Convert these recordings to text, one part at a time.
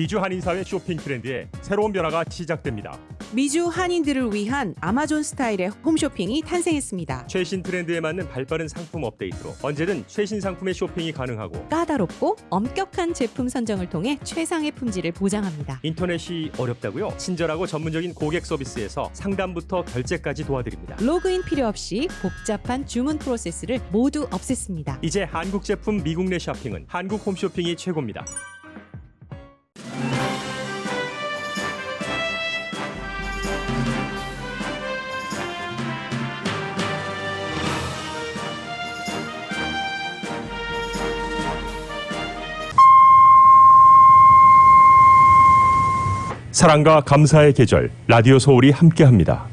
미주 한인사회 쇼핑 트렌드에 새로운 변화가 시작됩니다. 미주 한인들을 위한 아마존 스타일의 홈쇼핑이 탄생했습니다. 최신 트렌드에 맞는 발빠른 상품 업데이트로 언제든 최신 상품의 쇼핑이 가능하고 까다롭고 엄격한 제품 선정을 통해 최상의 품질을 보장합니다. 인터넷이 어렵다고요? 친절하고 전문적인 고객 서비스에서 상담부터 결제까지 도와드립니다. 로그인 필요 없이 복잡한 주문 프로세스를 모두 없앴습니다. 이제 한국 제품 미국 내 쇼핑은 한국 홈쇼핑이 최고입니다. 사랑과 감사의 계절 라디오 서울이 함께합니다.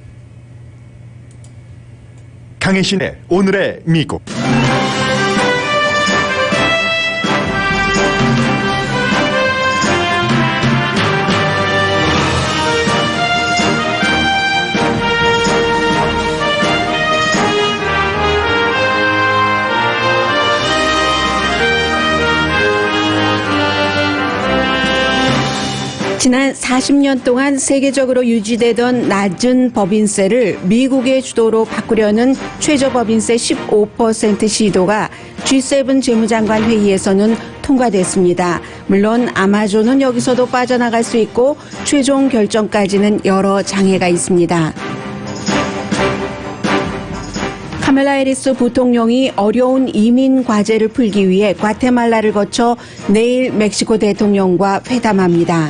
강혜신의 오늘의 미국. 지난 40년 동안 세계적으로 유지되던 낮은 법인세를 미국의 주도로 바꾸려는 최저법인세 15% 시도가 G7 재무장관 회의에서는 통과됐습니다. 물론 아마존은 여기서도 빠져나갈 수 있고 최종 결정까지는 여러 장애가 있습니다. 카멜라 해리스 부통령이 어려운 이민 과제를 풀기 위해 과테말라를 거쳐 내일 멕시코 대통령과 회담합니다.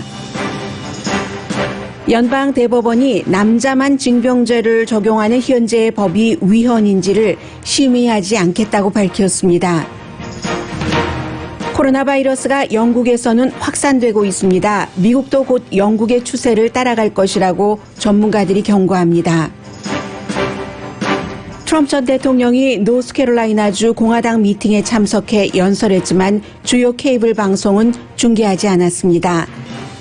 연방 대법원이 남자만 징병제를 적용하는 현재의 법이 위헌인지를 심의하지 않겠다고 밝혔습니다. 코로나 바이러스가 영국에서는 확산되고 있습니다. 미국도 곧 영국의 추세를 따라갈 것이라고 전문가들이 경고합니다. 트럼프 전 대통령이 노스캐롤라이나주 공화당 미팅에 참석해 연설했지만 주요 케이블 방송은 중계하지 않았습니다.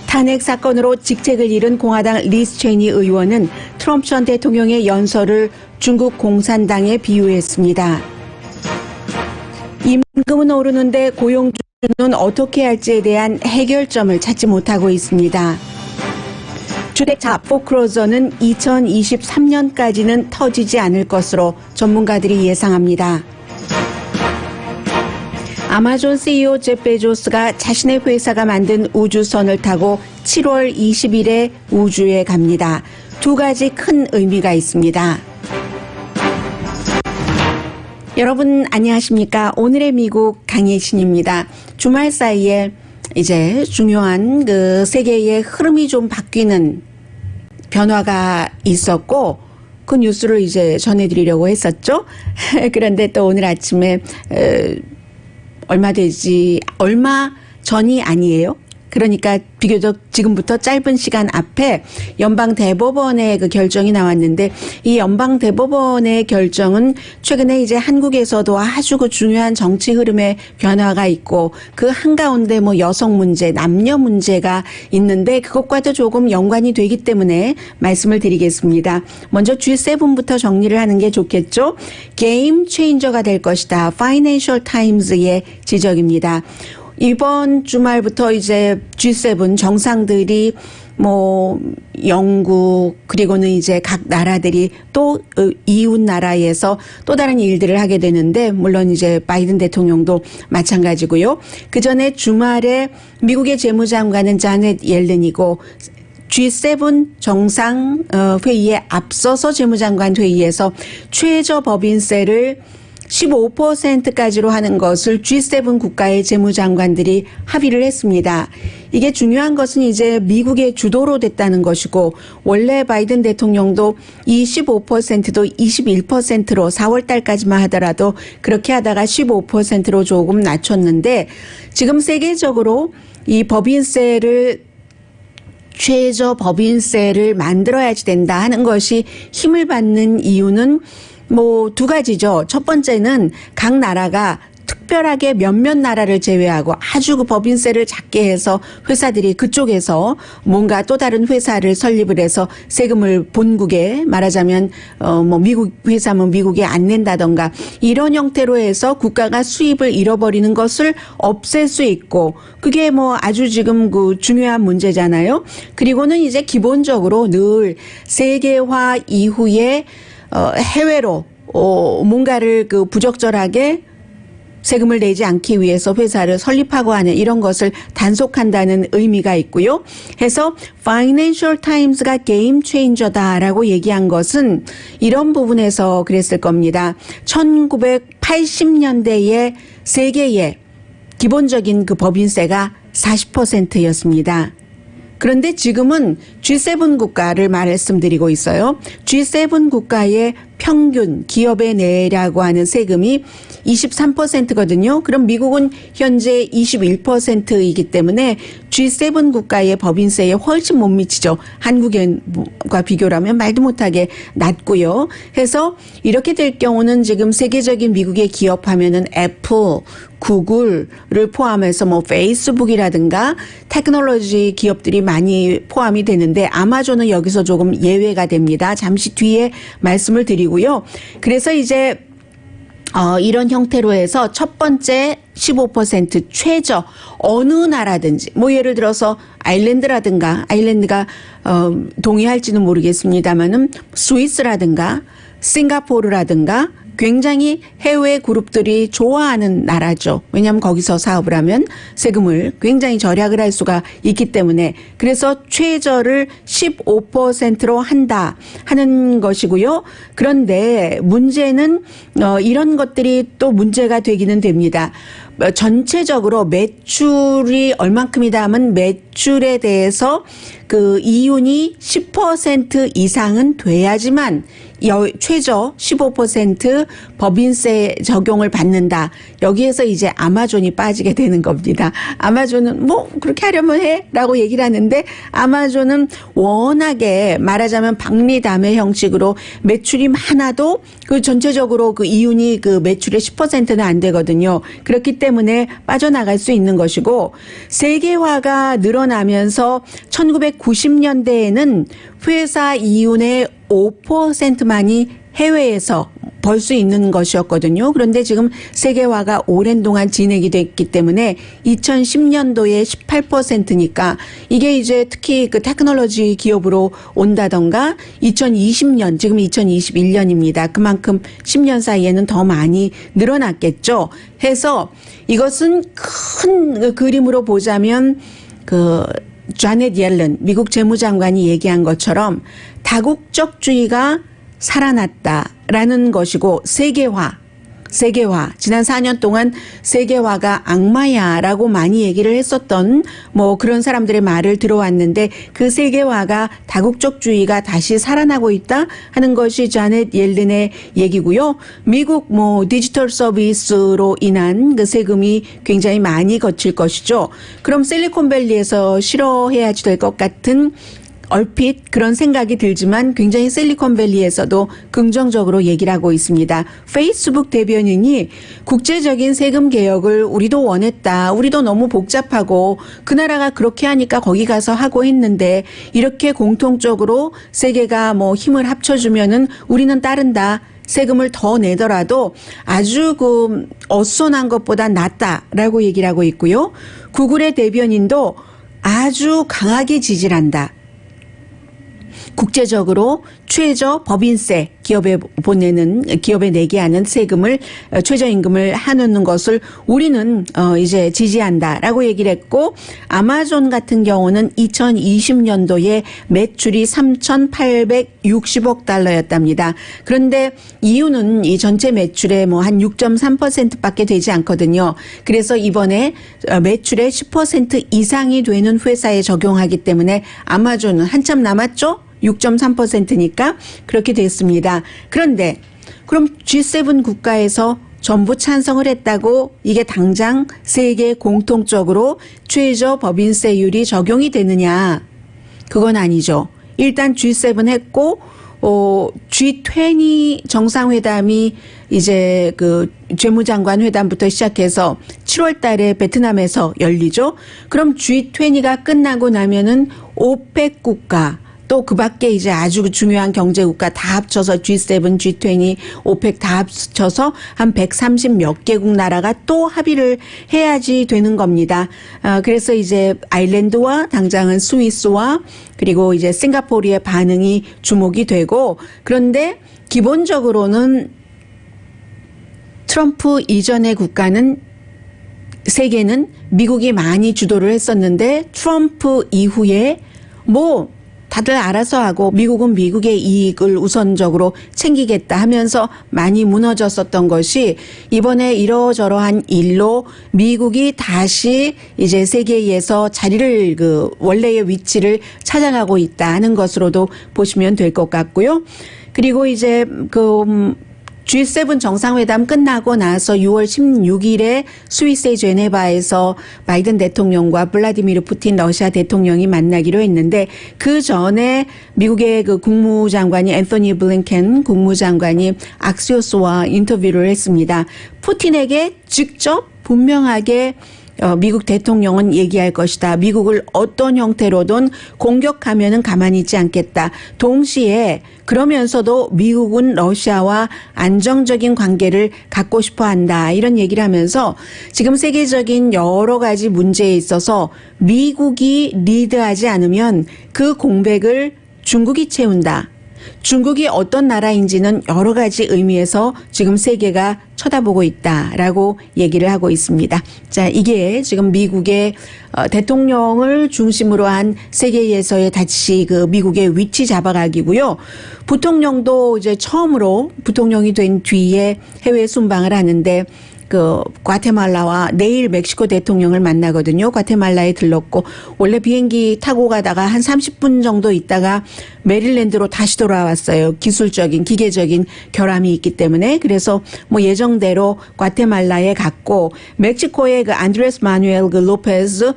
탄핵 사건으로 직책을 잃은 공화당 리스 체니 의원은 트럼프 전 대통령의 연설을 중국 공산당에 비유했습니다. 임금은 오르는데 고용주는 어떻게 할지에 대한 해결점을 찾지 못하고 있습니다. 주택차 포크로저는 2023년까지는 터지지 않을 것으로 전문가들이 예상합니다. 아마존 CEO 제프 베조스가 자신의 회사가 만든 우주선을 타고 7월 20일에 우주에 갑니다. 두 가지 큰 의미가 있습니다. 여러분 안녕하십니까? 오늘의 미국 강혜신입니다. 주말 사이에 이제 중요한 세계의 흐름이 좀 바뀌는 변화가 있었고 그 뉴스를 이제 전해드리려고 했었죠. 그런데 또 오늘 아침에 얼마 전이 아니에요. 그러니까 비교적 지금부터 짧은 시간 앞에 연방 대법원의 그 결정이 나왔는데 이 연방 대법원의 결정은 최근에 이제 한국에서도 아주 그 중요한 정치 흐름의 변화가 있고 그 한가운데 뭐 여성 문제, 남녀 문제가 있는데 그것과도 조금 연관이 되기 때문에 말씀을 드리겠습니다. 먼저 G7부터 정리를 하는 게 좋겠죠. 게임 체인저가 될 것이다. 파이낸셜 타임즈의 지적입니다. 이번 주말부터 이제 G7 정상들이 뭐 영국 그리고는 이제 각 나라들이 또 이웃 나라에서 또 다른 일들을 하게 되는데 물론 이제 바이든 대통령도 마찬가지고요. 그 전에 주말에 미국의 재무장관은 자넷 옐렌이고 G7 정상 회의에 앞서서 재무장관 회의에서 최저 법인세를 15%까지로 하는 것을 G7 국가의 재무장관들이 합의를 했습니다. 이게 중요한 것은 이제 미국의 주도로 됐다는 것이고 원래 바이든 대통령도 이 15%도 21%로 4월 달까지만 하더라도 그렇게 하다가 15%로 조금 낮췄는데 지금 세계적으로 이 법인세를 최저 법인세를 만들어야지 된다 하는 것이 힘을 받는 이유는 뭐 두 가지죠. 첫 번째는 각 나라가 특별하게 몇몇 나라를 제외하고 아주 그 법인세를 작게 해서 회사들이 그쪽에서 뭔가 또 다른 회사를 설립을 해서 세금을 본국에 말하자면 뭐 미국 회사면 미국에 안 낸다던가 이런 형태로 해서 국가가 수입을 잃어버리는 것을 없앨 수 있고 그게 뭐 아주 지금 그 중요한 문제잖아요. 그리고는 이제 기본적으로 늘 세계화 이후에 해외로 뭔가를 그 부적절하게 세금을 내지 않기 위해서 회사를 설립하고 하는 이런 것을 단속한다는 의미가 있고요. 해서 Financial Times가 게임 체인저다라고 얘기한 것은 이런 부분에서 그랬을 겁니다. 1980년대에 세계의 기본적인 그 법인세가 40%였습니다. 그런데 지금은 G7 국가를 말씀드리고 있어요. G7 국가의 평균 기업의 내라고 하는 세금이 23%거든요. 그럼 미국은 현재 21%이기 때문에 G7 국가의 법인세에 훨씬 못 미치죠. 한국과 비교라면 말도 못하게 낮고요. 해서 이렇게 될 경우는 지금 세계적인 미국의 기업 하면은 애플, 구글을 포함해서 뭐 페이스북이라든가 테크놀로지 기업들이 많이 포함이 되는데 아마존은 여기서 조금 예외가 됩니다. 잠시 뒤에 말씀을 드리고요. 그래서 이제 이런 형태로 해서 첫 번째 15% 최저 어느 나라든지 뭐 예를 들어서 아일랜드가 동의할지는 모르겠습니다만은 스위스라든가 싱가포르라든가 굉장히 해외 그룹들이 좋아하는 나라죠. 왜냐하면 거기서 사업을 하면 세금을 굉장히 절약을 할 수가 있기 때문에 그래서 최저를 15%로 한다 하는 것이고요. 그런데 문제는 이런 것들이 또 문제가 되기는 됩니다. 전체적으로 매출이 얼만큼이다 하면 매출에 대해서 그 이윤이 10% 이상은 돼야지만 최저 15% 법인세 적용을 받는다. 여기에서 이제 아마존이 빠지게 되는 겁니다. 아마존은 뭐 그렇게 하려면 해라고 얘기를 하는데 아마존은 워낙에 말하자면 박리담회 형식으로 매출이 많아도 그 전체적으로 그 이윤이 그 매출의 10%는 안 되거든요. 그렇기 때문에 빠져나갈 수 있는 것이고 세계화가 늘어나면서 1990년대에는 회사 이윤의 5%만이 해외에서 벌 수 있는 것이었거든요. 그런데 지금 세계화가 오랜 동안 진행이 됐기 때문에 2010년도에 18%니까 이게 이제 특히 그 테크놀로지 기업으로 온다던가 2020년, 지금 2021년입니다. 그만큼 10년 사이에는 더 많이 늘어났겠죠. 해서 이것은 큰 그림으로 보자면 자넷 옐런 미국 재무장관이 얘기한 것처럼 다국적주의가 살아났다라는 것이고 세계화 지난 4년 동안 세계화가 악마야라고 많이 얘기를 했었던 뭐 그런 사람들의 말을 들어왔는데 그 세계화가 다국적주의가 다시 살아나고 있다 하는 것이 자넷 옐런의 얘기고요. 미국 뭐 디지털 서비스로 인한 그 세금이 굉장히 많이 거칠 것이죠. 그럼 실리콘밸리에서 싫어해야지 될 것 같은 얼핏 그런 생각이 들지만 굉장히 실리콘밸리에서도 긍정적으로 얘기를 하고 있습니다. 페이스북 대변인이 국제적인 세금 개혁을 우리도 원했다. 우리도 너무 복잡하고 그 나라가 그렇게 하니까 거기 가서 하고 했는데 이렇게 공통적으로 세계가 뭐 힘을 합쳐주면은 우리는 따른다. 세금을 더 내더라도 아주 그 어수선한 것보다 낫다라고 얘기를 하고 있고요. 구글의 대변인도 아주 강하게 지지를 한다. 국제적으로 최저 법인세 기업에 내게 하는 세금을 최저임금을 하는 것을 우리는 이제 지지한다라고 얘기를 했고 아마존 같은 경우는 2020년도에 매출이 3,860억 달러였답니다. 그런데 이유는 이 전체 매출의 뭐 한 6.3%밖에 되지 않거든요. 그래서 이번에 매출의 10% 이상이 되는 회사에 적용하기 때문에 아마존은 한참 남았죠? 6.3%니까 그렇게 됐습니다. 그런데 그럼 G7 국가에서 전부 찬성을 했다고 이게 당장 세계 공통적으로 최저 법인세율이 적용이 되느냐? 그건 아니죠. 일단 G7 했고 G20 정상회담이 이제 그 재무장관 회담부터 시작해서 7월 달에 베트남에서 열리죠. 그럼 G20가 끝나고 나면은 오펙 국가 또 그 밖에 이제 아주 중요한 경제국가 다 합쳐서 G7, G20, 오펙 다 합쳐서 한 130 몇 개국 나라가 또 합의를 해야지 되는 겁니다. 그래서 이제 아일랜드와 당장은 스위스와 그리고 이제 싱가포르의 반응이 주목이 되고 그런데 기본적으로는 트럼프 이전의 국가는 세계는 미국이 많이 주도를 했었는데 트럼프 이후에 뭐 다들 알아서 하고 미국은 미국의 이익을 우선적으로 챙기겠다 하면서 많이 무너졌었던 것이 이번에 이러저러한 일로 미국이 다시 이제 세계에서 자리를 그 원래의 위치를 찾아가고 있다는 것으로도 보시면 될 것 같고요. 그리고 이제 G7 정상회담 끝나고 나서 6월 16일에 스위스의 제네바에서 바이든 대통령과 블라디미르 푸틴 러시아 대통령이 만나기로 했는데 그 전에 미국의 그 국무장관이 앤서니 블링켄 국무장관이 악시오스와 인터뷰를 했습니다. 푸틴에게 직접 분명하게 미국 대통령은 얘기할 것이다. 미국을 어떤 형태로든 공격하면은 가만히 있지 않겠다. 동시에 그러면서도 미국은 러시아와 안정적인 관계를 갖고 싶어 한다. 이런 얘기를 하면서 지금 세계적인 여러 가지 문제에 있어서 미국이 리드하지 않으면 그 공백을 중국이 채운다. 중국이 어떤 나라인지는 여러 가지 의미에서 지금 세계가 쳐다보고 있다라고 얘기를 하고 있습니다. 자, 이게 지금 미국의 대통령을 중심으로 한 세계에서의 다시 그 미국의 위치 잡아가기고요. 부통령도 이제 처음으로 부통령이 된 뒤에 해외 순방을 하는데 그 과테말라와 내일 멕시코 대통령을 만나거든요. 과테말라에 들렀고 원래 비행기 타고 가다가 한 30분 정도 있다가 메릴랜드로 다시 돌아왔어요. 기술적인 기계적인 결함이 있기 때문에 그래서 뭐 예정대로 과테말라에 갔고 멕시코의 그 안드레스 마누엘 그 로페즈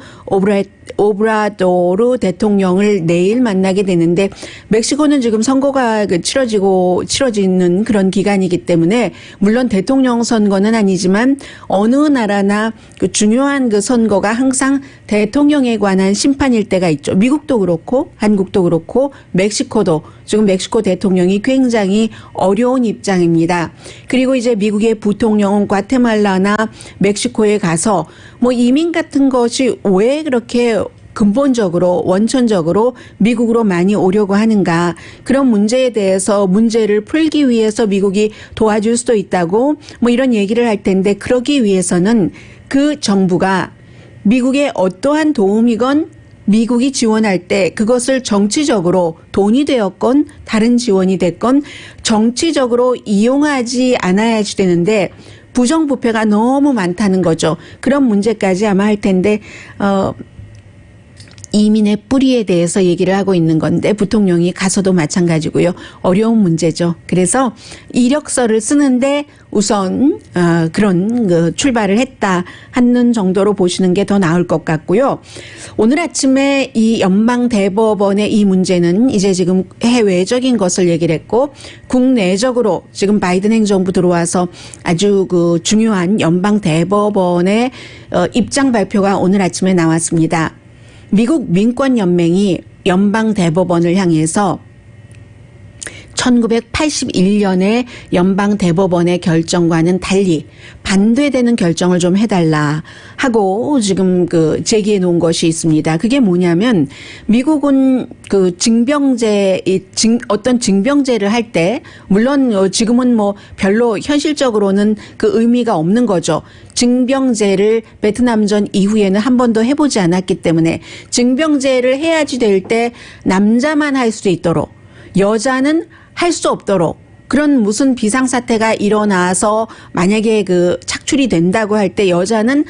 오브라도르 대통령을 내일 만나게 되는데 멕시코는 지금 선거가 치러지는 그런 기간이기 때문에 물론 대통령 선거는 아니지만 어느 나라나 그 중요한 그 선거가 항상 대통령에 관한 심판일 때가 있죠. 미국도 그렇고 한국도 그렇고 멕시코도 지금 멕시코 대통령이 굉장히 어려운 입장입니다. 그리고 이제 미국의 부통령은 과테말라나 멕시코에 가서 뭐 이민 같은 것이 왜 그렇게 근본적으로 원천적으로 미국으로 많이 오려고 하는가 그런 문제에 대해서 문제를 풀기 위해서 미국이 도와줄 수도 있다고 뭐 이런 얘기를 할 텐데 그러기 위해서는 그 정부가 미국의 어떠한 도움이건 미국이 지원할 때 그것을 정치적으로 돈이 되었건 다른 지원이 됐건 정치적으로 이용하지 않아야지 되는데 부정부패가 너무 많다는 거죠. 그런 문제까지 아마 할 텐데 이민의 뿌리에 대해서 얘기를 하고 있는 건데 부통령이 가서도 마찬가지고요. 어려운 문제죠. 그래서 이력서를 쓰는데 우선 그런 그 출발을 했다 하는 정도로 보시는 게 더 나을 것 같고요. 오늘 아침에 이 연방대법원의 이 문제는 이제 지금 해외적인 것을 얘기를 했고 국내적으로 지금 바이든 행정부 들어와서 아주 그 중요한 연방대법원의 입장 발표가 오늘 아침에 나왔습니다. 미국 민권연맹이 연방대법원을 향해서 1981년에 연방대법원의 결정과는 달리 반대되는 결정을 좀 해달라 하고 지금 그 제기해 놓은 것이 있습니다. 그게 뭐냐면 미국은 그 어떤 징병제를 할 때 물론 지금은 뭐 별로 현실적으로는 그 의미가 없는 거죠. 징병제를 베트남전 이후에는 한 번도 해보지 않았기 때문에 징병제를 해야지 될 때 남자만 할 수 있도록 여자는 할 수 없도록 그런 무슨 비상사태가 일어나서 만약에 그 착출이 된다고 할 때 여자는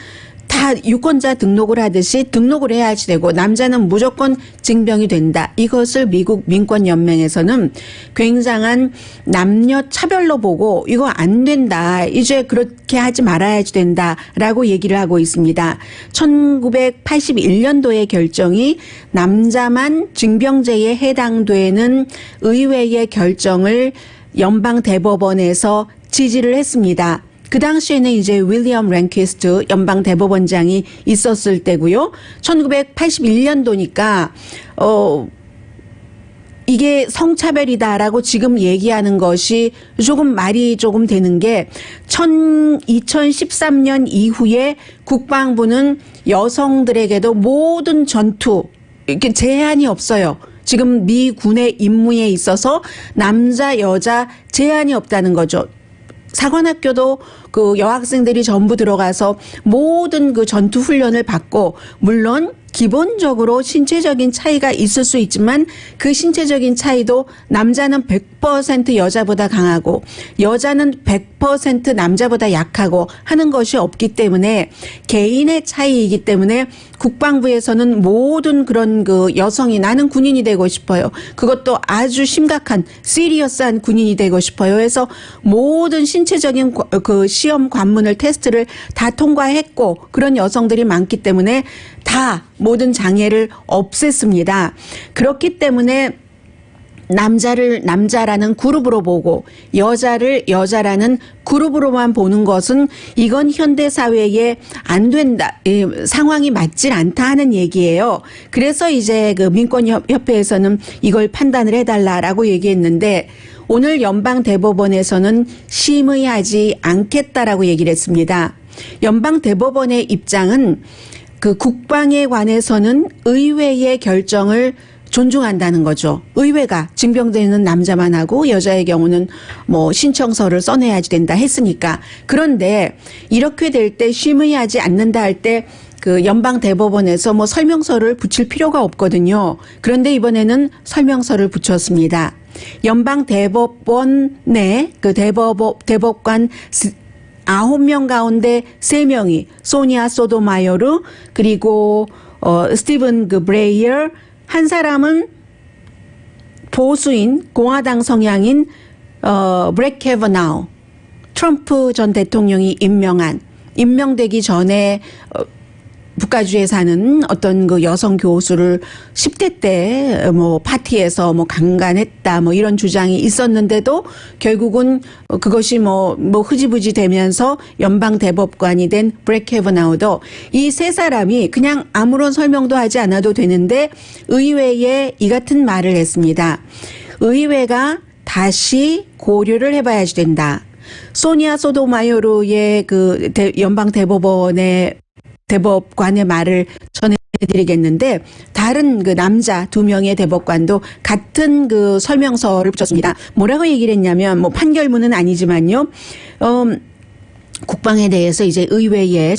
다 다 유권자 등록을 하듯이 등록을 해야지 되고 남자는 무조건 징병이 된다. 이것을 미국 민권연맹에서는 굉장한 남녀 차별로 보고 이거 안 된다. 이제 그렇게 하지 말아야지 된다라고 얘기를 하고 있습니다. 1981년도의 결정이 남자만 징병제에 해당되는 의회의 결정을 연방 대법원에서 지지를 했습니다. 그 당시에는 이제 윌리엄 랭키스트 연방 대법원장이 있었을 때고요. 1981년도니까 이게 성차별이다라고 지금 얘기하는 것이 조금 말이 조금 되는 게 2013년 이후에 국방부는 여성들에게도 모든 전투 이렇게 제한이 없어요. 지금 미 군의 임무에 있어서 남자 여자 제한이 없다는 거죠. 사관학교도 그 여학생들이 전부 들어가서 모든 그 전투 훈련을 받고 물론 기본적으로 신체적인 차이가 있을 수 있지만 그 신체적인 차이도 남자는 100% 여자보다 강하고 여자는 100% 남자보다 약하고 하는 것이 없기 때문에 개인의 차이이기 때문에 국방부에서는 모든 그런 그 여성이 나는 군인이 되고 싶어요. 그것도 아주 심각한 시리어스한 군인이 되고 싶어요. 해서 모든 신체적인 그 시험 관문을 테스트를 다 통과했고 그런 여성들이 많기 때문에 다 모든 장애를 없앴습니다. 그렇기 때문에 남자를 남자라는 그룹으로 보고 여자를 여자라는 그룹으로만 보는 것은 이건 현대 사회에 안 된다. 상황이 맞질 않다 하는 얘기예요. 그래서 이제 그 민권협회에서는 이걸 판단을 해달라라고 얘기했는데 오늘 연방 대법원에서는 심의하지 않겠다라고 얘기를 했습니다. 연방 대법원의 입장은 그 국방에 관해서는 의회의 결정을 존중한다는 거죠. 의회가 징병되는 남자만 하고 여자의 경우는 뭐 신청서를 써내야지 된다 했으니까. 그런데 이렇게 될 때 심의하지 않는다 할 때 그 연방 대법원에서 뭐 설명서를 붙일 필요가 없거든요. 그런데 이번에는 설명서를 붙였습니다. 연방 대법원 내 그 대법관 9명 가운데 3명이 소니아 소토마요르 그리고 스티븐 그 브레이어 한 사람은 보수인 공화당 성향인 브렉 캐버나우 트럼프 전 대통령이 임명되기 전에 북가주에 사는 어떤 그 여성 교수를 10대 때 뭐 파티에서 뭐 강간했다 뭐 이런 주장이 있었는데도 결국은 그것이 뭐 흐지부지 되면서 연방 대법관이 된 브렉 캐버나우도 이 세 사람이 그냥 아무런 설명도 하지 않아도 되는데 의회에 이 같은 말을 했습니다. 의회가 다시 고려를 해봐야지 된다. 소니아 소토마요르의 그 연방 대법원의 대법관의 말을 전해드리겠는데 다른 그 남자 2명의 대법관도 같은 그 설명서를 붙였습니다. 뭐라고 얘기를 했냐면 뭐 판결문은 아니지만요. 국방에 대해서 이제 의회의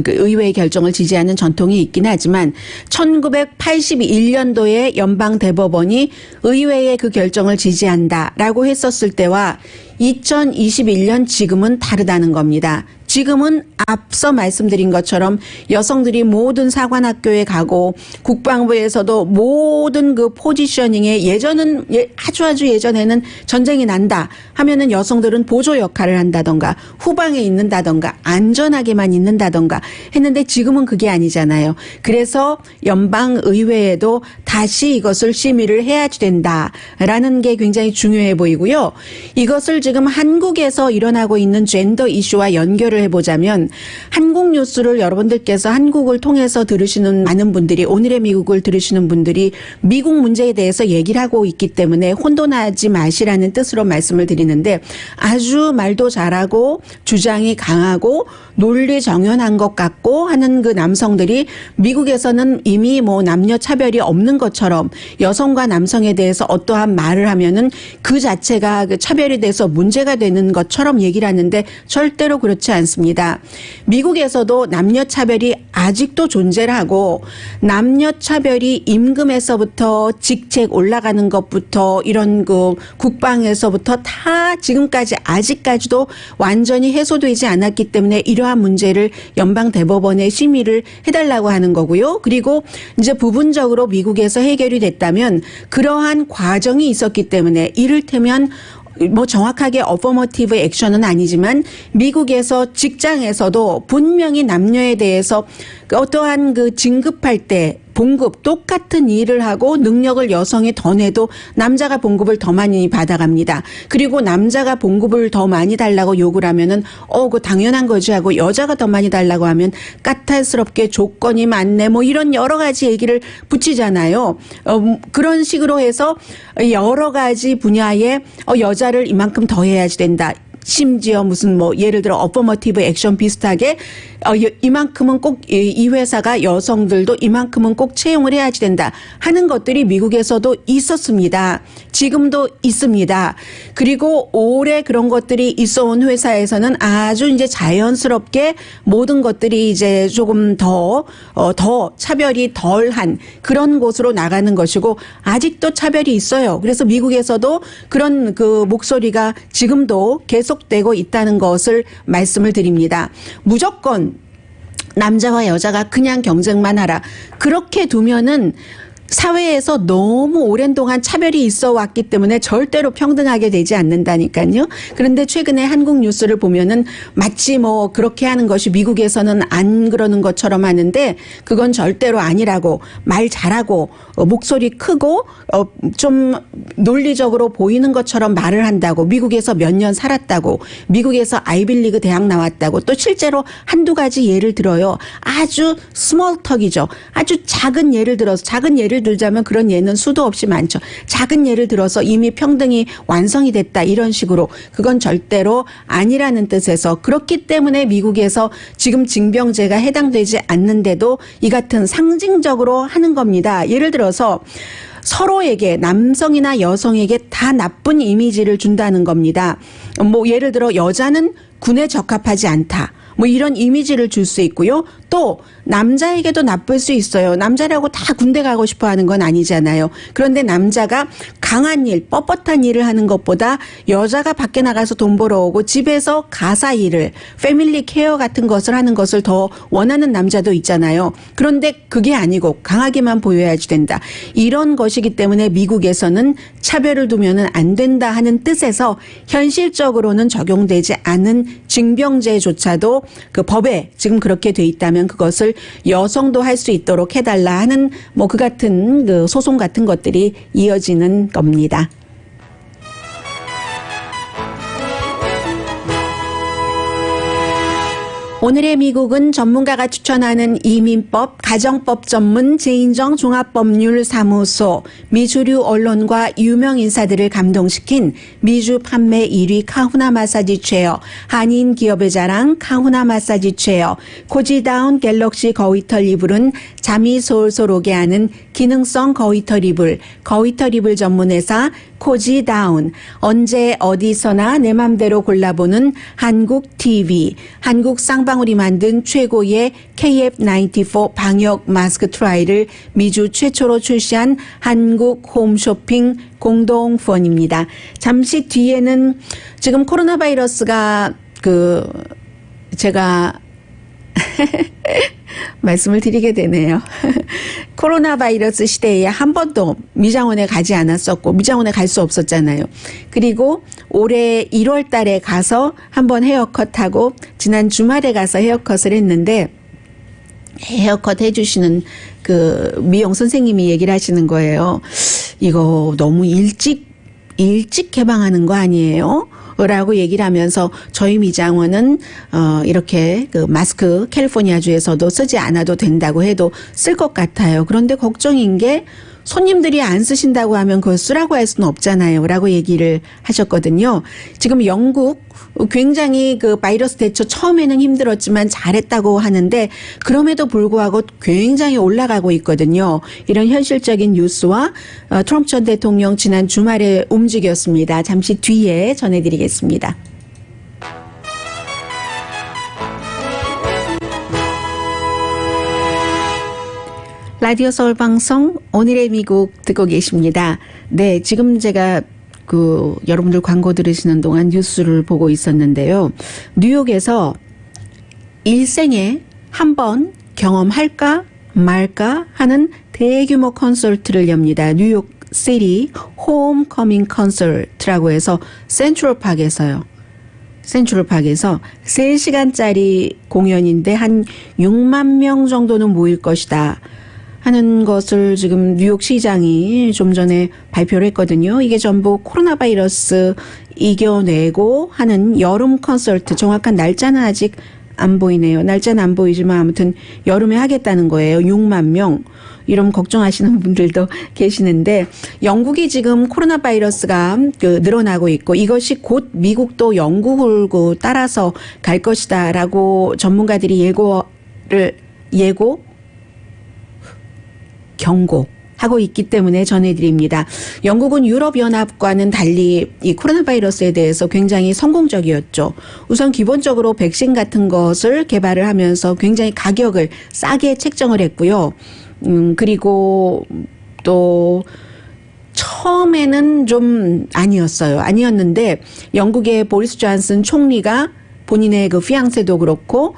의회의 결정을 지지하는 전통이 있긴 하지만 1981년도에 연방 대법원이 의회의 그 결정을 지지한다라고 했었을 때와 2021년 지금은 다르다는 겁니다. 지금은 앞서 말씀드린 것처럼 여성들이 모든 사관학교에 가고 국방부에서도 모든 그 포지셔닝에 예전은 아주 예전에는 전쟁이 난다 하면은 여성들은 보조 역할을 한다던가 후방에 있는다던가 안전하게만 있는다던가 했는데 지금은 그게 아니잖아요. 그래서 연방의회에도 다시 이것을 심의를 해야지 된다라는 게 굉장히 중요해 보이고요. 이것을 지금 한국에서 일어나고 있는 젠더 이슈와 연결을 해보자면 한국 뉴스를 여러분들께서 한국을 통해서 들으시는 많은 분들이 오늘의 미국을 들으시는 분들이 미국 문제에 대해서 얘기를 하고 있기 때문에 혼돈하지 마시라는 뜻으로 말씀을 드리는데 아주 말도 잘하고 주장이 강하고 논리 정연한 것 같고 하는 그 남성들이 미국에서는 이미 뭐 남녀 차별이 없는 것처럼 여성과 남성에 대해서 어떠한 말을 하면은 그 자체가 그 차별이 돼서 문제가 되는 것처럼 얘기를 하는데 절대로 그렇지 않습니다. 미국에서도 남녀 차별이 아직도 존재를 하고 남녀 차별이 임금에서부터 직책 올라가는 것부터 이런 그 국방에서부터 다 지금까지 아직까지도 완전히 해소되지 않았기 때문에 이런 이러한 문제를 연방 대법원에 심의를 해달라고 하는 거고요. 그리고 이제 부분적으로 미국에서 해결이 됐다면 그러한 과정이 있었기 때문에 이를테면 뭐 정확하게 어퍼머티브 액션은 아니지만 미국에서 직장에서도 분명히 남녀에 대해서 어떠한 그 진급할 때 봉급 똑같은 일을 하고 능력을 여성이 더 내도 남자가 봉급을 더 많이 받아갑니다. 그리고 남자가 봉급을 더 많이 달라고 요구를 하면은 그거 당연한 거지 하고 여자가 더 많이 달라고 하면 까탈스럽게 조건이 많네 뭐 이런 여러 가지 얘기를 붙이잖아요. 그런 식으로 해서 여러 가지 분야에 여자를 이만큼 더 해야지 된다. 심지어 무슨 뭐 예를 들어 어퍼머티브 액션 비슷하게 이만큼은 꼭 이 회사가 여성들도 이만큼은 꼭 채용을 해야지 된다 하는 것들이 미국에서도 있었습니다. 지금도 있습니다. 그리고 오래 그런 것들이 있어 온 회사에서는 아주 이제 자연스럽게 모든 것들이 이제 조금 더 차별이 덜한 그런 곳으로 나가는 것이고 아직도 차별이 있어요. 그래서 미국에서도 그런 그 목소리가 지금도 계속되고 있다는 것을 말씀을 드립니다. 무조건 남자와 여자가 그냥 경쟁만 하라. 그렇게 두면은 사회에서 너무 오랜 동안 차별이 있어 왔기 때문에 절대로 평등하게 되지 않는다니까요. 그런데 최근에 한국 뉴스를 보면은 마치 뭐 그렇게 하는 것이 미국에서는 안 그러는 것처럼 하는데 그건 절대로 아니라고 말 잘하고 목소리 크고 좀 논리적으로 보이는 것처럼 말을 한다고 미국에서 몇 년 살았다고 미국에서 아이빌리그 대학 나왔다고 또 실제로 한두 가지 예를 들어요. 아주 스몰턱이죠. 아주 작은 예를 들어서 작은 예를 들자면 그런 예는 수도 없이 많죠. 작은 예를 들어서 이미 평등이 완성이 됐다 이런 식으로 그건 절대로 아니라는 뜻에서 그렇기 때문에 미국에서 지금 징병제가 해당되지 않는데도 이 같은 상징적으로 하는 겁니다. 예를 들어서 서로에게 남성이나 여성에게 다 나쁜 이미지를 준다는 겁니다. 뭐 예를 들어 여자는 군에 적합하지 않다. 뭐 이런 이미지를 줄 수 있고요. 또 남자에게도 나쁠 수 있어요. 남자라고 다 군대 가고 싶어 하는 건 아니잖아요. 그런데 남자가 강한 일, 뻣뻣한 일을 하는 것보다 여자가 밖에 나가서 돈 벌어오고 집에서 가사 일을, 패밀리 케어 같은 것을 하는 것을 더 원하는 남자도 있잖아요. 그런데 그게 아니고 강하게만 보여야지 된다. 이런 것이기 때문에 미국에서는 차별을 두면은 안 된다 하는 뜻에서 현실적으로는 적용되지 않은 징병제조차도 그 법에 지금 그렇게 돼 있다면 그것을 여성도 할 수 있도록 해달라 하는 뭐 그 같은 그 소송 같은 것들이 이어지는 겁니다. 오늘의 미국은 전문가가 추천하는 이민법, 가정법 전문 재인정 종합법률사무소, 미주류 언론과 유명 인사들을 감동시킨 미주 판매 1위 카후나 마사지 체어, 한인 기업의 자랑 카후나 마사지 체어, 코지다운 갤럭시 거위털 이불은 잠이 솔솔 오게 하는 기능성 거위털 이불, 거위털 이불 전문회사 코지다운, 언제 어디서나 내 맘대로 골라보는 한국 TV, 한국 쌍방울이 만든 최고의 KF94 방역 마스크 트라이를 미주 최초로 출시한 한국 홈쇼핑 공동후원입니다. 잠시 뒤에는 지금 코로나 바이러스가 제가 말씀을 드리게 되네요. 코로나 바이러스 시대에 한 번도 미장원에 가지 않았었고 미장원에 갈 수 없었잖아요. 그리고 올해 1월 달에 가서 한번 헤어컷하고 지난 주말에 가서 헤어컷을 했는데 헤어컷 해주시는 그 미용 선생님이 얘기를 하시는 거예요. 이거 너무 일찍 개방하는 거 아니에요? 라고 얘기를 하면서 저희 미장원은 이렇게 그 마스크 캘리포니아주에서도 쓰지 않아도 된다고 해도 쓸 것 같아요. 그런데 걱정인 게 손님들이 안 쓰신다고 하면 그걸 쓰라고 할 수는 없잖아요. 라고 얘기를 하셨거든요. 지금 영국 굉장히 그 바이러스 대처 처음에는 힘들었지만 잘했다고 하는데 그럼에도 불구하고 굉장히 올라가고 있거든요. 이런 현실적인 뉴스와 트럼프 전 대통령 지난 주말에 움직였습니다. 잠시 뒤에 전해드리겠습니다. 라디오 서울 방송 오늘의 미국 듣고 계십니다. 네, 지금 제가 여러분들 광고 들으시는 동안 뉴스를 보고 있었는데요. 뉴욕에서 일생에 한 번 경험할까 말까 하는 대규모 콘서트를 엽니다. 뉴욕 시티 홈커밍 콘서트라고 해서 센트럴파크에서요. 센트럴파크에서 3시간짜리 공연인데 한 6만 명 정도는 모일 것이다 하는 것을 지금 뉴욕시장이 좀 전에 발표를 했거든요. 이게 전부 코로나 바이러스 이겨내고 하는 여름 콘서트, 정확한 날짜는 아직 안 보이네요. 날짜는 안 보이지만 아무튼 여름에 하겠다는 거예요. 6만 명. 이러면 걱정하시는 분들도 계시는데 영국이 지금 코로나 바이러스가 늘어나고 있고 이것이 곧 미국도 영국을 따라서 갈 것이다라고 전문가들이 경고하고 있기 때문에 전해드립니다. 영국은 유럽연합과는 달리 이 코로나 바이러스에 대해서 굉장히 성공적이었죠. 우선 기본적으로 백신 같은 것을 개발을 하면서 굉장히 가격을 싸게 책정을 했고요. 그리고 또 처음에는 좀 아니었는데 영국의 보리스 존슨 총리가 본인의 그 피앙세도 그렇고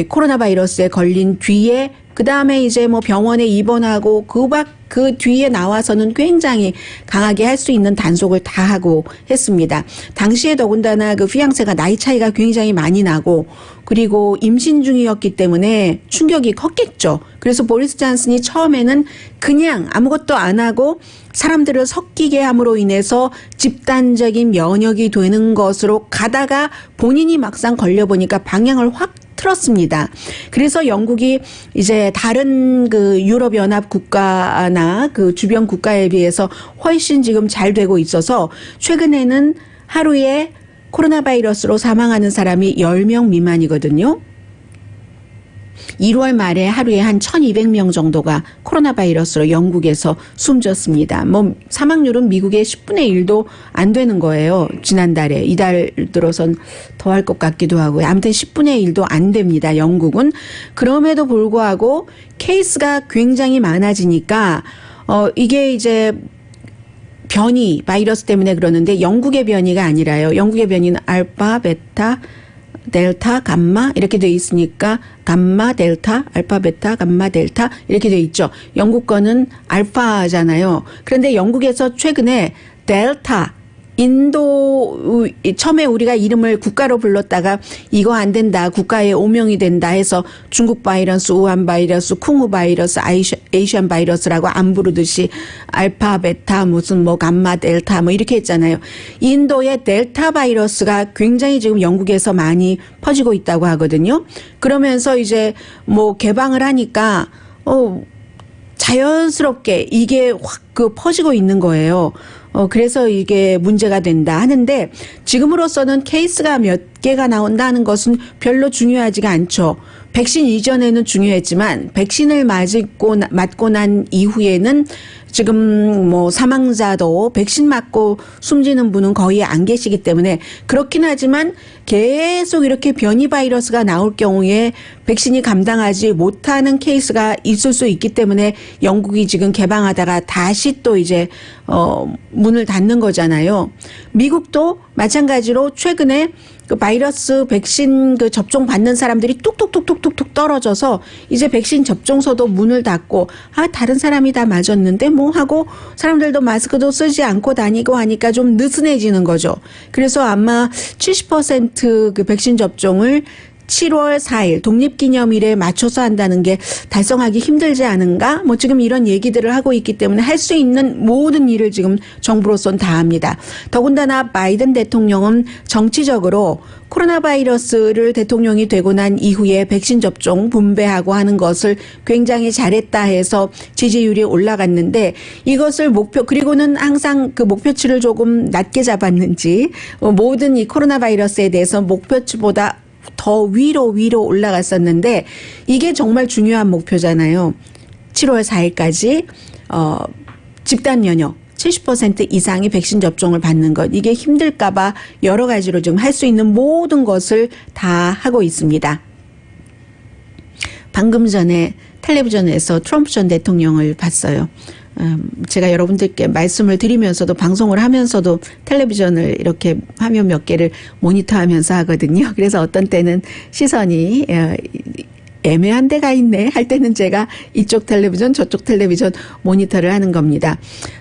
코로나 바이러스에 걸린 뒤에 그 다음에 이제 뭐 병원에 입원하고 그 뒤에 나와서는 굉장히 강하게 할 수 있는 단속을 다 하고 했습니다. 당시에 더군다나 그 피앙세가 나이 차이가 굉장히 많이 나고 그리고 임신 중이었기 때문에 충격이 컸겠죠. 그래서 보리스 존슨이 처음에는 그냥 아무것도 안 하고 사람들을 섞이게 함으로 인해서 집단적인 면역이 되는 것으로 가다가 본인이 막상 걸려보니까 방향을 확 틀었습니다. 그래서 영국이 이제 다른 그 유럽연합 국가나 그 주변 국가에 비해서 훨씬 지금 잘 되고 있어서 최근에는 하루에 코로나 바이러스로 사망하는 사람이 10명 미만이거든요. 1월 말에 하루에 한 1,200명 정도가 코로나 바이러스로 영국에서 숨졌습니다. 뭐 사망률은 미국의 10분의 1도 안 되는 거예요. 지난달에 이달 들어선 더 할 것 같기도 하고요. 아무튼 10분의 1도 안 됩니다. 영국은. 그럼에도 불구하고 케이스가 굉장히 많아지니까 이게 이제 변이 바이러스 때문에 그러는데 영국의 변이가 아니라요. 영국의 변이는 알파, 베타, 델타, 감마 이렇게 돼 있으니까 감마, 델타, 알파, 베타, 감마, 델타 이렇게 돼 있죠. 영국 거는 알파잖아요. 그런데 영국에서 최근에 델타, 인도 처음에 우리가 이름을 국가로 불렀다가 이거 안 된다. 국가에 오명이 된다 해서 중국 바이러스, 우한 바이러스, 쿵후 바이러스, 에이시안 바이러스라고 안 부르듯이 알파, 베타, 무슨 뭐 감마, 델타 뭐 이렇게 했잖아요. 인도의 델타 바이러스가 굉장히 지금 영국에서 많이 퍼지고 있다고 하거든요. 그러면서 이제 뭐 개방을 하니까 자연스럽게 이게 확 퍼지고 있는 거예요. 그래서 이게 문제가 된다 하는데 지금으로서는 케이스가 몇 개가 나온다는 것은 별로 중요하지가 않죠. 백신 이전에는 중요했지만 백신을 맞고 난 이후에는 지금 뭐 사망자도 백신 맞고 숨지는 분은 거의 안 계시기 때문에 그렇긴 하지만 계속 이렇게 변이 바이러스가 나올 경우에 백신이 감당하지 못하는 케이스가 있을 수 있기 때문에 영국이 지금 개방하다가 다시 또 이제 문을 닫는 거잖아요. 미국도 마찬가지로 최근에 그 바이러스 백신 그 접종 받는 사람들이 뚝뚝뚝뚝뚝 떨어져서 이제 백신 접종소도 문을 닫고 다른 사람이 다 맞았는데 뭐 하고 사람들도 마스크도 쓰지 않고 다니고 하니까 좀 느슨해지는 거죠. 그래서 아마 70% 그 백신 접종을 7월 4일 독립기념일에 맞춰서 한다는 게 달성하기 힘들지 않은가? 뭐 지금 이런 얘기들을 하고 있기 때문에 할 수 있는 모든 일을 지금 정부로선 다 합니다. 더군다나 바이든 대통령은 정치적으로 코로나 바이러스를 대통령이 되고 난 이후에 백신 접종 분배하고 하는 것을 굉장히 잘했다 해서 지지율이 올라갔는데 이것을 그리고는 항상 그 목표치를 조금 낮게 잡았는지 모든 이 코로나 바이러스에 대해서 목표치보다 더 위로 올라갔었는데 이게 정말 중요한 목표잖아요. 7월 4일까지 집단 면역 70% 이상이 백신 접종을 받는 것. 이게 힘들까 봐 여러 가지로 지금 할 수 있는 모든 것을 다 하고 있습니다. 방금 전에 텔레비전에서 트럼프 전 대통령을 봤어요. 제가 여러분들께 말씀을 드리면서도 방송을 하면서도 텔레비전을 이렇게 화면 몇 개를 모니터하면서 하거든요. 그래서 어떤 때는 시선이 애매한 데가 있네 할 때는 제가 이쪽 텔레비전 저쪽 텔레비전 모니터를 하는 겁니다.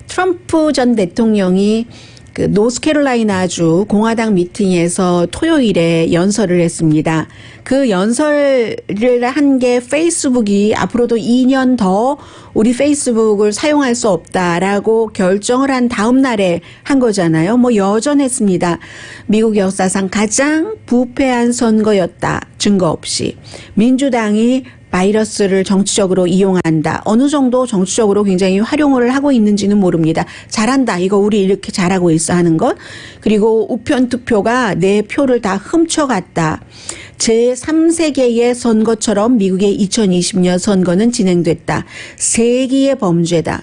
트럼프 전 대통령이 그 노스캐롤라이나주 공화당 미팅에서 토요일에 연설을 했습니다. 그 연설을 한 게 페이스북이 앞으로도 2년 더 우리 페이스북을 사용할 수 없다라고 결정을 한 다음 날에 한 거잖아요. 뭐 여전했습니다. 미국 역사상 가장 부패한 선거였다. 증거 없이. 민주당이 바이러스를 정치적으로 이용한다. 어느 정도 정치적으로 굉장히 활용을 하고 있는지는 모릅니다. 잘한다. 이거 우리 이렇게 잘하고 있어 하는 것. 그리고 우편 투표가 내 표를 다 훔쳐갔다. 제3세계의 선거처럼 미국의 2020년 선거는 진행됐다. 세기의 범죄다.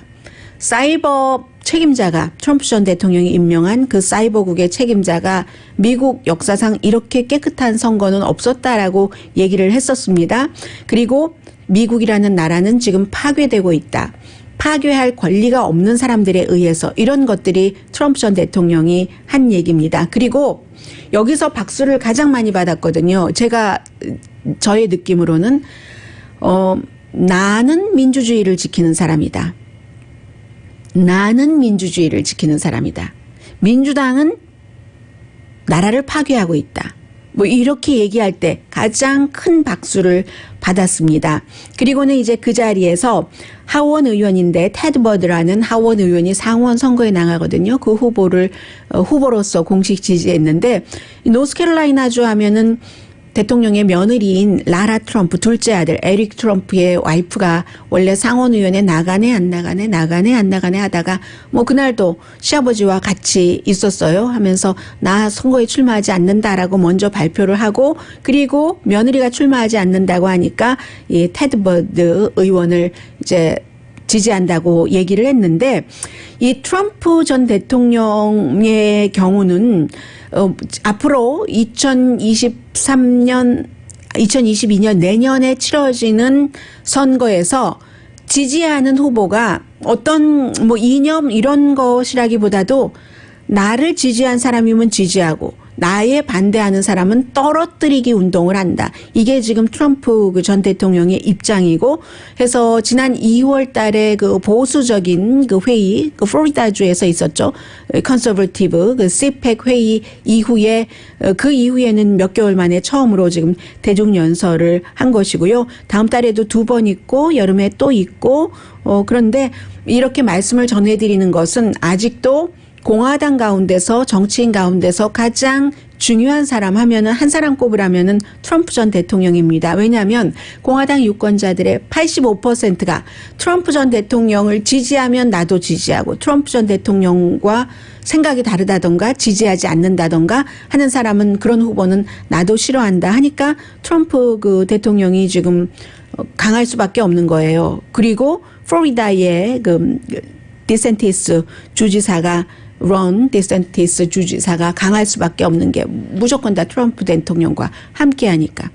사이버 책임자가 트럼프 전 대통령이 임명한 그 사이버국의 책임자가 미국 역사상 이렇게 깨끗한 선거는 없었다라고 얘기를 했었습니다. 그리고 미국이라는 나라는 지금 파괴되고 있다. 파괴할 권리가 없는 사람들에 의해서 이런 것들이 트럼프 전 대통령이 한 얘기입니다. 그리고 여기서 박수를 가장 많이 받았거든요. 저의 느낌으로는 나는 민주주의를 지키는 사람이다. 나는 민주주의를 지키는 사람이다. 민주당은 나라를 파괴하고 있다. 뭐 이렇게 얘기할 때 가장 큰 박수를 받았습니다. 그리고는 이제 그 자리에서 하원 의원인데 테드 버드라는 하원 의원이 상원 선거에 나가거든요. 그 후보로서 공식 지지했는데 노스캐롤라이나주 하면은 대통령의 며느리인 라라 트럼프 둘째 아들 에릭 트럼프의 와이프가 원래 상원 의원에 나가네 안 나가네 하다가 뭐 그날도 시아버지와 같이 있었어요. 하면서 나 선거에 출마하지 않는다라고 먼저 발표를 하고 그리고 며느리가 출마하지 않는다고 하니까 이 테드 버드 의원을 이제 지지한다고 얘기를 했는데 이 트럼프 전 대통령의 경우는 앞으로 2022년 내년에 치러지는 선거에서 지지하는 후보가 어떤 뭐 이념 이런 것이라기보다도 나를 지지한 사람이면 지지하고 나에 반대하는 사람은 떨어뜨리기 운동을 한다. 이게 지금 트럼프 그 전 대통령의 입장이고 해서 지난 2월 달에 그 보수적인 그 회의, 그 플로리다주에서 있었죠. 컨서버티브 그 CPEC 회의 이후에 그 이후에는 몇 개월 만에 처음으로 지금 대중 연설을 한 것이고요. 다음 달에도 2번 있고 여름에 또 있고 그런데 이렇게 말씀을 전해드리는 것은 아직도 공화당 가운데서 정치인 가운데서 가장 중요한 사람 하면은 한 사람 꼽으라면은 트럼프 전 대통령입니다. 왜냐하면 공화당 유권자들의 85%가 트럼프 전 대통령을 지지하면 나도 지지하고 트럼프 전 대통령과 생각이 다르다던가 지지하지 않는다던가 하는 사람은 그런 후보는 나도 싫어한다 하니까 트럼프 그 대통령이 지금 강할 수밖에 없는 거예요. 그리고 플로리다의 그 디센티스 주지사가 론 디센티스 주지사가 강할 수밖에 없는 게 무조건 다 트럼프 대통령과 함께하니까.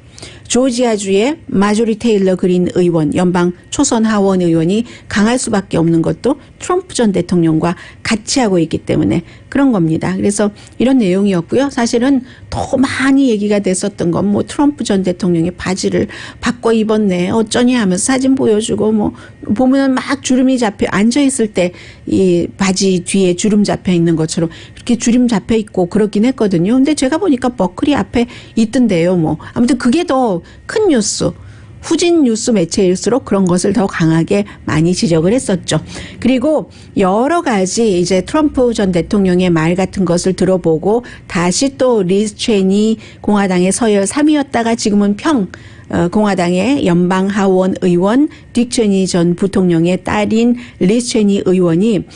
조지아주의 마조리 테일러 그린 의원, 연방 초선 하원 의원이 강할 수밖에 없는 것도 트럼프 전 대통령과 같이 하고 있기 때문에 그런 겁니다. 그래서 이런 내용이었고요. 사실은 더 많이 얘기가 됐었던 건 뭐 트럼프 전 대통령이 바지를 바꿔 입었네. 어쩌니 하면서 사진 보여주고 뭐 보면 막 주름이 잡혀 앉아 있을 때 이 바지 뒤에 주름 잡혀 있는 것처럼 이렇게 주름 잡혀 있고 그렇긴 했거든요. 근데 제가 보니까 버클이 앞에 있던데요. 뭐 아무튼 그게 더 큰 뉴스. 후진 뉴스 매체일수록 그런 것을 더 강하게 많이 지적을 했었죠. 그리고 여러 가지 이제 트럼프 전 대통령의 말 같은 것을 들어보고 다시 또 리즈 체니 공화당의 서열 3위였다가 지금은 공화당의 연방 하원 의원 딕 체니 전 부통령의 딸인 리즈 체니 의원이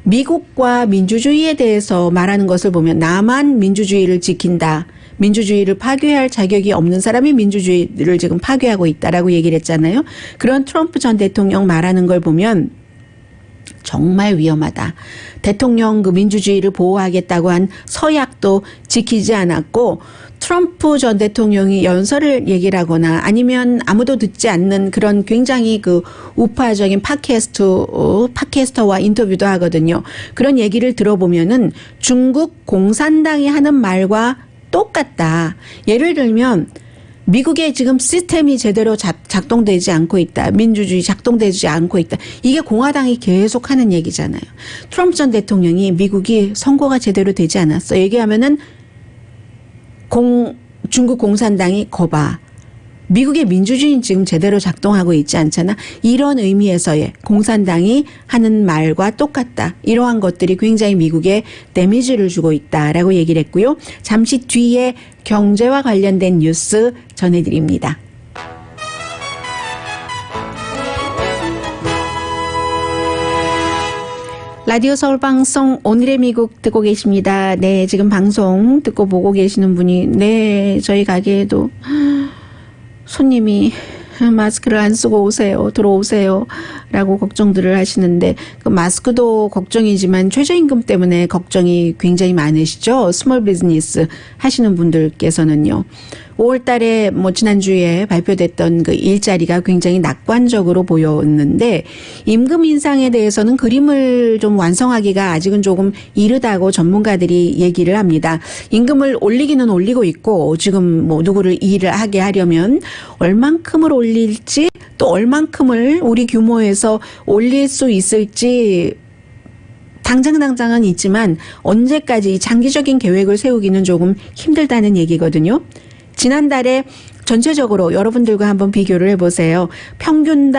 미국과 민주주의에 대해서 말하는 것을 보면 나만 민주주의를 지킨다. 민주주의를 파괴할 자격이 없는 사람이 민주주의를 지금 파괴하고 있다라고 얘기를 했잖아요. 그런 트럼프 전 대통령 말하는 걸 보면 정말 위험하다. 대통령 그 민주주의를 보호하겠다고 한 서약도 지키지 않았고 트럼프 전 대통령이 연설을 얘기를 하거나 아니면 아무도 듣지 않는 그런 굉장히 그 우파적인 팟캐스터와 인터뷰도 하거든요. 그런 얘기를 들어보면은 중국 공산당이 하는 말과 똑같다. 예를 들면 미국의 지금 시스템이 제대로 작동되지 않고 있다. 민주주의 작동되지 않고 있다. 이게 공화당이 계속 하는 얘기잖아요. 트럼프 전 대통령이 미국이 선거가 제대로 되지 않았어. 얘기하면은 중국 공산당이 거봐. 미국의 민주주의는 지금 제대로 작동하고 있지 않잖아. 이런 의미에서의 공산당이 하는 말과 똑같다. 이러한 것들이 굉장히 미국에 데미지를 주고 있다라고 얘기를 했고요. 잠시 뒤에 경제와 관련된 뉴스 전해드립니다. 라디오 서울방송 오늘의 미국 듣고 계십니다. 네, 지금 방송 듣고 보고 계시는 분이 네, 저희 가게에도 손님이 마스크를 안 쓰고 오세요. 들어오세요. 라고 걱정들을 하시는데 그 마스크도 걱정이지만 최저임금 때문에 걱정이 굉장히 많으시죠. 스몰 비즈니스 하시는 분들께서는요. 5월 달에 뭐 지난주에 발표됐던 그 일자리가 굉장히 낙관적으로 보였는데 임금 인상에 대해서는 그림을 좀 완성하기가 아직은 조금 이르다고 전문가들이 얘기를 합니다. 임금을 올리기는 올리고 있고 지금 뭐 누구를 일을 하게 하려면 얼만큼을 올릴지 또 얼만큼을 우리 규모에서 올릴 수 있을지 당장은 있지만 언제까지 장기적인 계획을 세우기는 조금 힘들다는 얘기거든요. 지난달에 전체적으로 여러분들과 한번 비교를 해보세요. 평균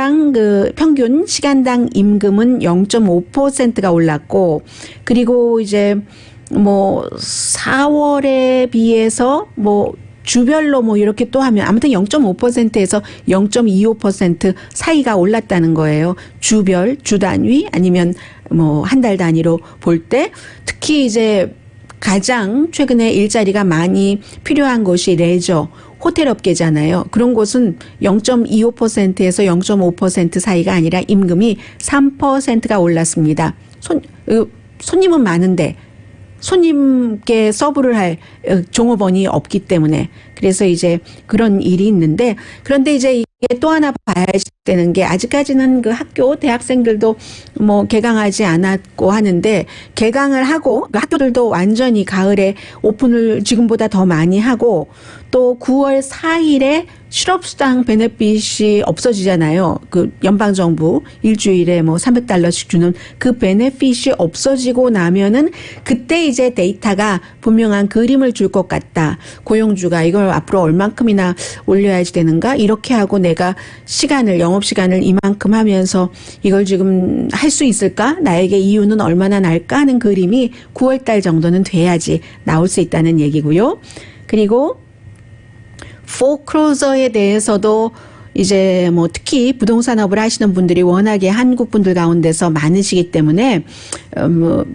시간당 임금은 0.5%가 올랐고, 그리고 이제 뭐 4월에 비해서 뭐 주별로 뭐 이렇게 또 하면 아무튼 0.5%에서 0.25% 사이가 올랐다는 거예요. 주별, 주 단위 아니면 뭐 한 달 단위로 볼 때 특히 이제 가장 최근에 일자리가 많이 필요한 곳이 레저, 호텔 업계잖아요. 그런 곳은 0.25%에서 0.5% 사이가 아니라 임금이 3%가 올랐습니다. 손님은 많은데 손님께 서브를 할 종업원이 없기 때문에 그래서 이제 그런 일이 있는데 그런데 이제 이게 또 하나 봐야 되는 게 아직까지는 그 학교 대학생들도 뭐 개강하지 않았고 하는데 개강을 하고 학교들도 완전히 가을에 오픈을 지금보다 더 많이 하고 또 9월 4일에 실업수당 베네핏이 없어지잖아요. 그 연방정부 일주일에 뭐 $300씩 주는 그 베네핏이 없어지고 나면은 그때 이제 데이터가 분명한 그림을 줄 것 같다. 고용주가 이걸 앞으로 얼만큼이나 올려야지 되는가? 이렇게 하고 내가 영업시간을 이만큼 하면서 이걸 지금 할 수 있을까? 나에게 이유는 얼마나 날까? 하는 그림이 9월 달 정도는 돼야지 나올 수 있다는 얘기고요. 그리고 포크로저에 대해서도 이제 뭐 특히 부동산업을 하시는 분들이 워낙에 한국 분들 가운데서 많으시기 때문에 뭐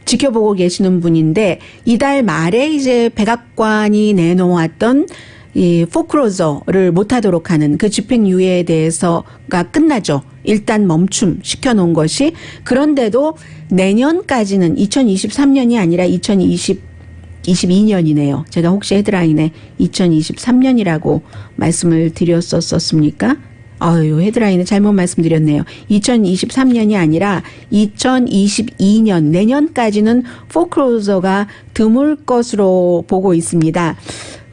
지켜보고 계시는 분인데 이달 말에 이제 백악관이 내놓았던 이 포크로저를 못하도록 하는 그 집행유예에 대해서가 끝나죠. 일단 멈춤 시켜놓은 것이 그런데도 내년까지는 2023년이 아니라 2022년이네요. 제가 혹시 헤드라인에 2023년이라고 말씀을 드렸었습니까? 헤드라인에 잘못 말씀드렸네요. 2023년이 아니라 2022년 내년까지는 포크로저가 드물 것으로 보고 있습니다.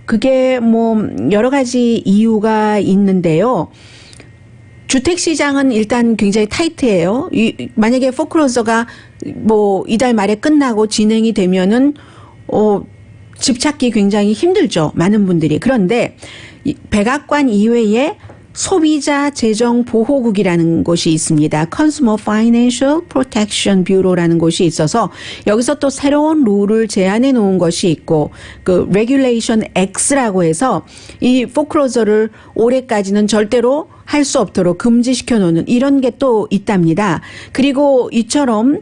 그게 뭐 여러 가지 이유가 있는데요. 주택 시장은 일단 굉장히 타이트해요. 만약에 포크로저가 뭐 이달 말에 끝나고 진행이 되면은 집 찾기 굉장히 힘들죠. 많은 분들이. 그런데 백악관 이외에 소비자 재정 보호국이라는 곳이 있습니다. Consumer Financial Protection Bureau라는 곳이 있어서 여기서 또 새로운 룰을 제안해 놓은 것이 있고 그 Regulation X라고 해서 이 foreclosure를 올해까지는 절대로 할 수 없도록 금지시켜 놓는 이런 게 또 있답니다. 그리고 이처럼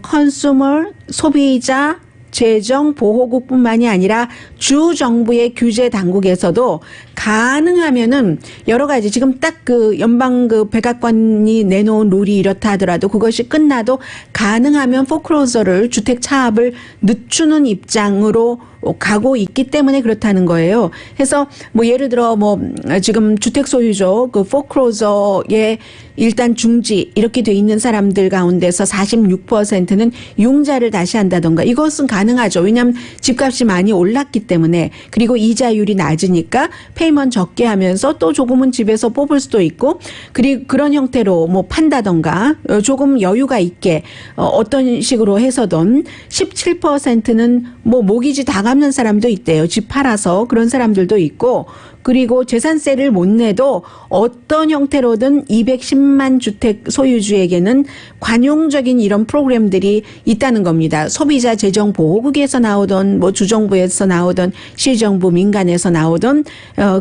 consumer 소비자 재정보호국뿐만이 아니라 주 정부의 규제 당국에서도 가능하면은 여러 가지 지금 딱 그 연방 그 백악관이 내놓은 룰이 이렇다 하더라도 그것이 끝나도 가능하면 포크로저를 주택 차압을 늦추는 입장으로 가고 있기 때문에 그렇다는 거예요. 그래서 뭐 예를 들어 뭐 지금 주택 소유주 그 포크로저에 일단 중지 이렇게 돼 있는 사람들 가운데서 46%는 융자를 다시 한다던가 이것은 가능하죠. 왜냐하면 집값이 많이 올랐기 때문에 그리고 이자율이 낮으니까 페이먼트 적게 하면서 또 조금은 집에서 뽑을 수도 있고 그리고 그런 형태로 뭐 판다던가 조금 여유가 있게 어떤 식으로 해서든 17%는 뭐 모기지 다 갚는 사람도 있대요. 집 팔아서 그런 사람들도 있고 그리고 재산세를 못 내도 어떤 형태로든 210만 주택 소유주에게는 관용적인 이런 프로그램들이 있다는 겁니다. 소비자 재정 보호국에서 나오던 뭐 주정부에서 나오던 시정부 민간에서 나오던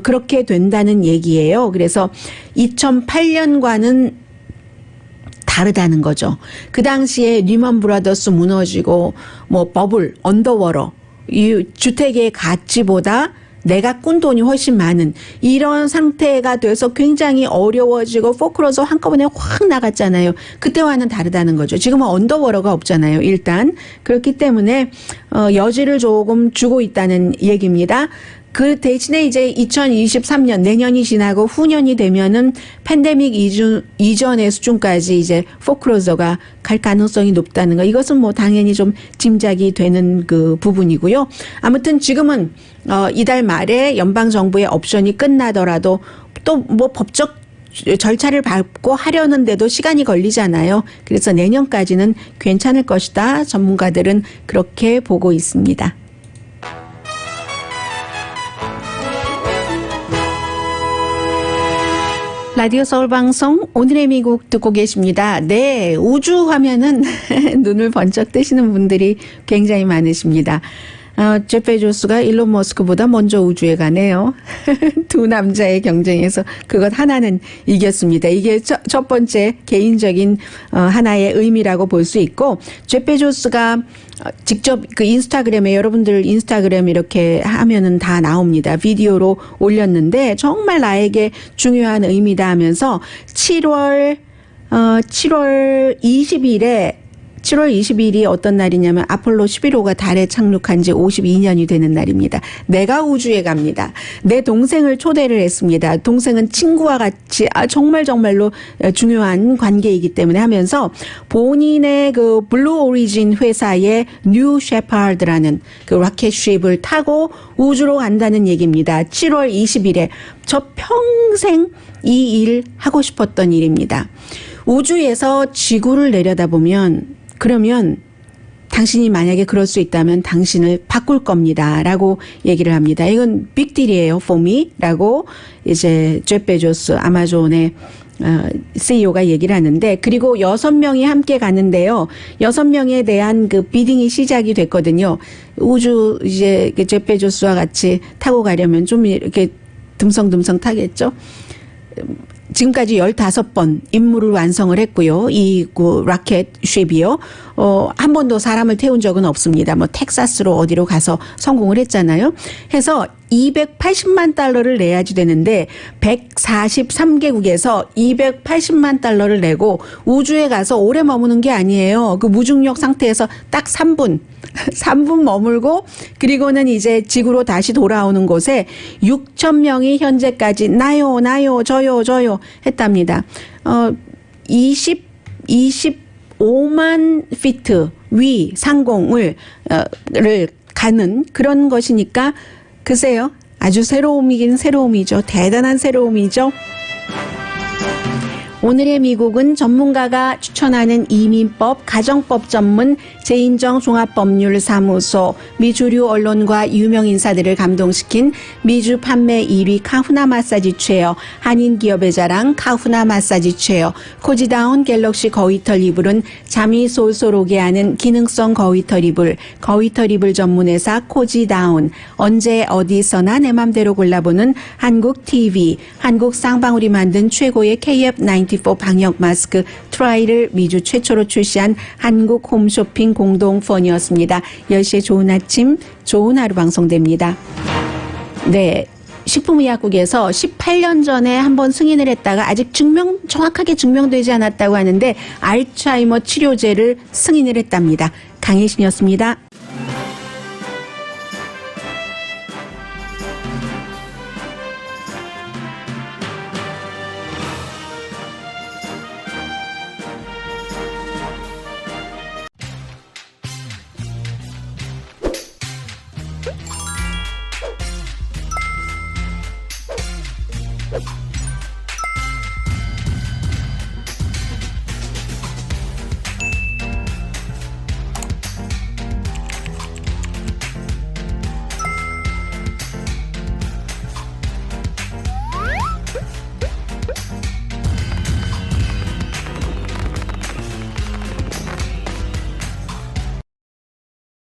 그렇게 된다는 얘기예요. 그래서 2008년과는 다르다는 거죠. 그 당시에 리먼 브라더스 무너지고 뭐 버블, 언더워터 이 주택의 가치보다 내가 꾼 돈이 훨씬 많은 이런 상태가 돼서 굉장히 어려워지고 포크로저 한꺼번에 확 나갔잖아요. 그때와는 다르다는 거죠. 지금은 언더워터가 없잖아요. 일단 그렇기 때문에 여지를 조금 주고 있다는 얘기입니다. 그 대신에 이제 2023년 내년이 지나고 후년이 되면은 팬데믹 이전의 수준까지 이제 포크로저가 갈 가능성이 높다는 거. 이것은 뭐 당연히 좀 짐작이 되는 그 부분이고요. 아무튼 지금은 이달 말에 연방 정부의 옵션이 끝나더라도 또 뭐 법적 절차를 밟고 하려는데도 시간이 걸리잖아요. 그래서 내년까지는 괜찮을 것이다. 전문가들은 그렇게 보고 있습니다. 라디오 서울 방송 오늘의 미국 듣고 계십니다. 네, 우주 하면은 눈을 번쩍 뜨시는 분들이 굉장히 많으십니다. 제프 베조스가 일론 머스크보다 먼저 우주에 가네요. 두 남자의 경쟁에서 그것 하나는 이겼습니다. 이게 첫 번째 개인적인 하나의 의미라고 볼 수 있고 제프 베조스가 직접 그 인스타그램에 여러분들 인스타그램 이렇게 하면은 다 나옵니다. 비디오로 올렸는데 정말 나에게 중요한 의미다 하면서 7월 20일이 어떤 날이냐면 아폴로 11호가 달에 착륙한 지 52년이 되는 날입니다. 내가 우주에 갑니다. 내 동생을 초대를 했습니다. 동생은 친구와 같이 정말로 중요한 관계이기 때문에 하면서 본인의 그 블루 오리진 회사의 뉴 셰파드라는 그 로켓쉽을 타고 우주로 간다는 얘기입니다. 7월 20일에 저 평생 이 일 하고 싶었던 일입니다. 우주에서 지구를 내려다보면 그러면 당신이 만약에 그럴 수 있다면 당신을 바꿀 겁니다. 라고 얘기를 합니다. 이건 빅딜이에요. for me. 라고 이제 제프 베조스 아마존의 CEO가 얘기를 하는데 그리고 6명이 함께 가는데요. 6명에 대한 그 비딩이 시작이 됐거든요. 우주 이제 제프 베조스와 같이 타고 가려면 좀 이렇게 듬성듬성 타겠죠. 지금까지 15번 임무를 완성을 했고요. 이 로켓쉽이요. 한 번도 사람을 태운 적은 없습니다. 뭐 텍사스로 어디로 가서 성공을 했잖아요. 해서 280만 달러를 내야지 되는데 143개국에서 280만 달러를 내고 우주에 가서 오래 머무는 게 아니에요. 그 무중력 상태에서 딱 3분 머물고 그리고는 이제 지구로 다시 돌아오는 곳에 6,000명이 현재까지 나요 저요 했답니다. 25만 피트 위 상공을 가는 그런 것이니까 글쎄요. 아주 새로움이긴 새로움이죠. 대단한 새로움이죠. 오늘의 미국은 전문가가 추천하는 이민법, 가정법 전문 재인정 종합법률사무소, 미주류 언론과 유명 인사들을 감동시킨 미주 판매 1위 카후나 마사지 체어, 한인 기업의 자랑 카후나 마사지 체어, 코지다운 갤럭시 거위털 이불은 잠이 솔솔 오게 하는 기능성 거위털 이불, 거위털 이불 전문회사 코지다운, 언제 어디서나 내 맘대로 골라보는 한국 TV, 한국 쌍방울이 만든 최고의 KF94 KF94 방역 마스크 트라이를 미주 최초로 출시한 한국 홈쇼핑 공동펀이었습니다. 10시에 좋은 아침, 좋은 하루 방송됩니다. 네. 식품의약국에서 18년 전에 한번 승인을 했다가 아직 정확하게 증명되지 않았다고 하는데 알츠하이머 치료제를 승인을 했답니다. 강혜신이었습니다. 네.